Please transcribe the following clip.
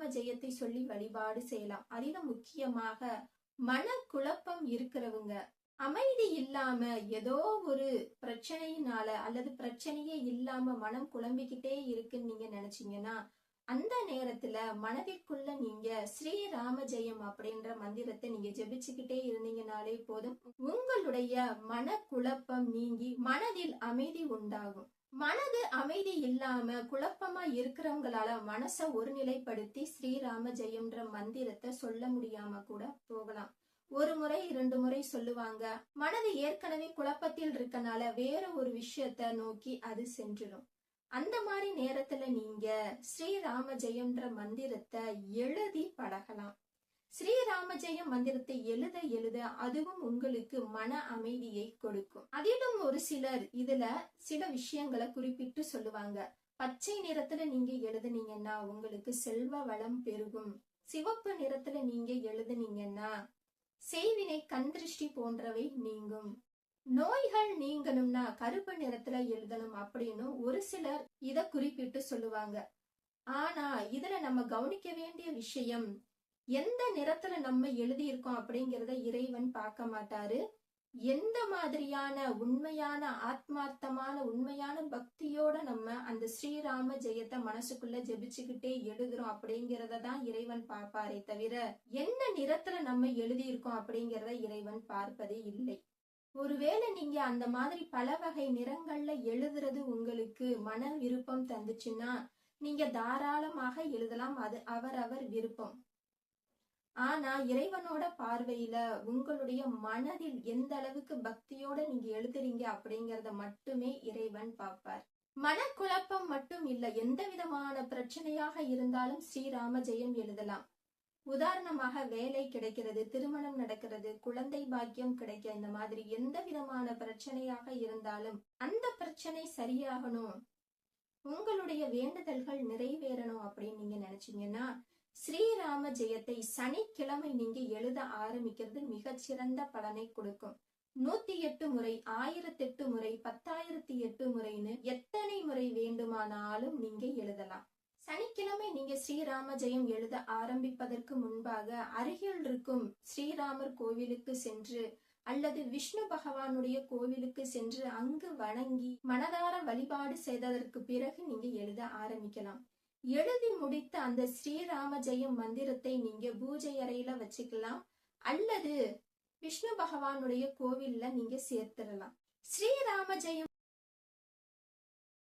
ஸ்ரீராம ஜெயத்தை சொல்லி வழிபாடு செய்யலாம். அதிலும் முக்கியமாக மன குழப்பம் இருக்கிறவங்க, அமைதி இல்லாம ஏதோ ஒரு பிரச்சனையினால அல்லது பிரச்சனையே இல்லாம மனம் குழம்பிக்கிட்டே இருக்குன்னு நீங்க நினைச்சீங்கன்னா, அந்த நேரத்துல மனதிற்குள்ள நீங்க ஸ்ரீராம ஜெயம் அப்படின்ற மந்திரத்தை நீங்க ஜெபிச்சுக்கிட்டே இருந்தீங்கனாலே போதும். உங்களுடைய மன குழப்பம் நீங்கி மனதில் அமைதி உண்டாகும். மனது அமைதி இல்லாம குழப்பமா இருக்கிறவங்களால மனசை ஒருநிலைப்படுத்தி ஸ்ரீராம ஜெயம்ன்ற மந்திரத்தை சொல்ல முடியாம கூட போகலாம். ஒரு முறை 2 முறை சொல்லுவாங்க. மனது ஏற்கனவே குழப்பத்தில் இருக்கனால வேற ஒரு விஷயத்த நோக்கி அது சென்றுடும். அந்த மாதிரி நேரத்துல நீங்க ஸ்ரீராம ஜெயம்ன்ற மந்திரத்தை எழுதி பழகலாம். ஸ்ரீராம ஜெயம் மந்திரத்தை எழுத எழுத அதுவும் உங்களுக்கு மன அமைதியை கொடுக்கும். அதிலும் ஒரு சிலர் இதுல சில விஷயங்களை குறிப்பிட்டு சொல்லுவாங்க. பச்சை நிறத்துல நீங்க எழுதுனீங்கன்னா உங்களுக்கு செல்வ வளம் பெருகும். சிவப்பு நிறத்துல நீங்க எழுதுனீங்கன்னா செய்வினை கண்திருஷ்டி போன்றவை நீங்கும். நோய்கள் நீங்கணும்னா கருப்பு நிறத்துல எழுதணும் அப்படின்னு ஒரு சிலர் இத குறிப்பிட்டு சொல்லுவாங்க. ஆனா இதுல நம்ம கவனிக்க வேண்டிய விஷயம், எந்த நிறத்துல நம்ம எழுதியிருக்கோம் அப்படிங்கிறத இறைவன் பார்க்க மாட்டாரு. எந்த மாதிரியான உண்மையான ஆத்மார்த்தமான உண்மையான பக்தியோட நம்ம அந்த ஸ்ரீராம ஜெயத்தை மனசுக்குள்ள ஜெபிச்சுக்கிட்டே எழுதுறோம் அப்படிங்கிறத தான் இறைவன் பார்ப்பாரே தவிர என்ன நிறத்துல நம்ம எழுதியிருக்கோம் அப்படிங்கிறத இறைவன் பார்ப்பதே இல்லை. ஒருவேளை நீங்க அந்த மாதிரி பல வகை நிறங்கள்ல எழுதுறது உங்களுக்கு மன விருப்பம் தந்துச்சுன்னா நீங்க தாராளமாக எழுதலாம். அது அவரவர் விருப்பம். ஆனா இறைவனோட பார்வையில உங்களுடைய மனதில் எந்த அளவுக்கு பக்தியோட நீங்க எழுதுறீங்க அப்படிங்கறத மட்டுமே இறைவன் பார்ப்பார். மனக்குழப்பம் மட்டும் இல்ல, எந்த விதமான பிரச்சனையாக இருந்தாலும் ஸ்ரீராம ஜெயம் எழுதலாம். உதாரணமாக வேலை கிடைக்கிறது, திருமணம் நடக்கிறது, குழந்தை பாக்கியம் கிடைக்க, இந்த மாதிரி எந்த விதமான பிரச்சனையாக இருந்தாலும் அந்த பிரச்சனை சரியாகணும், உங்களுடைய வேண்டுதல்கள் நிறைவேறணும் அப்படின்னு நீங்க நினைச்சீங்கன்னா ஸ்ரீராம ஜெயத்தை சனிக்கிழமை நீங்க எழுத ஆரம்பிக்கிறது மிகச்சிறந்த பலனை கொடுக்கும். 108 முறை, 1008 முறை, 10,008 முறைன்னு எத்தனை முறை வேண்டுமானாலும் நீங்க எழுதலாம். சனிக்கிழமை நீங்க ஸ்ரீராம ஜெயம் எழுத ஆரம்பிப்பதற்கு முன்பாக அருகில் இருக்கும் ஸ்ரீராமர் கோவிலுக்கு சென்று அல்லது விஷ்ணு பகவானுடைய கோவிலுக்கு சென்று அங்கு வணங்கி மனதார வழிபாடு செய்ததற்கு பிறகு நீங்க எழுத ஆரம்பிக்கலாம். எழுதி முடித்த அந்த ஸ்ரீராம ஜெயம் மந்திரத்தை நீங்க பூஜை அறையில வச்சுக்கலாம் அல்லது விஷ்ணு பகவானுடைய கோவில்ல நீங்க சேர்த்திடலாம். ஸ்ரீராம ஜெயம்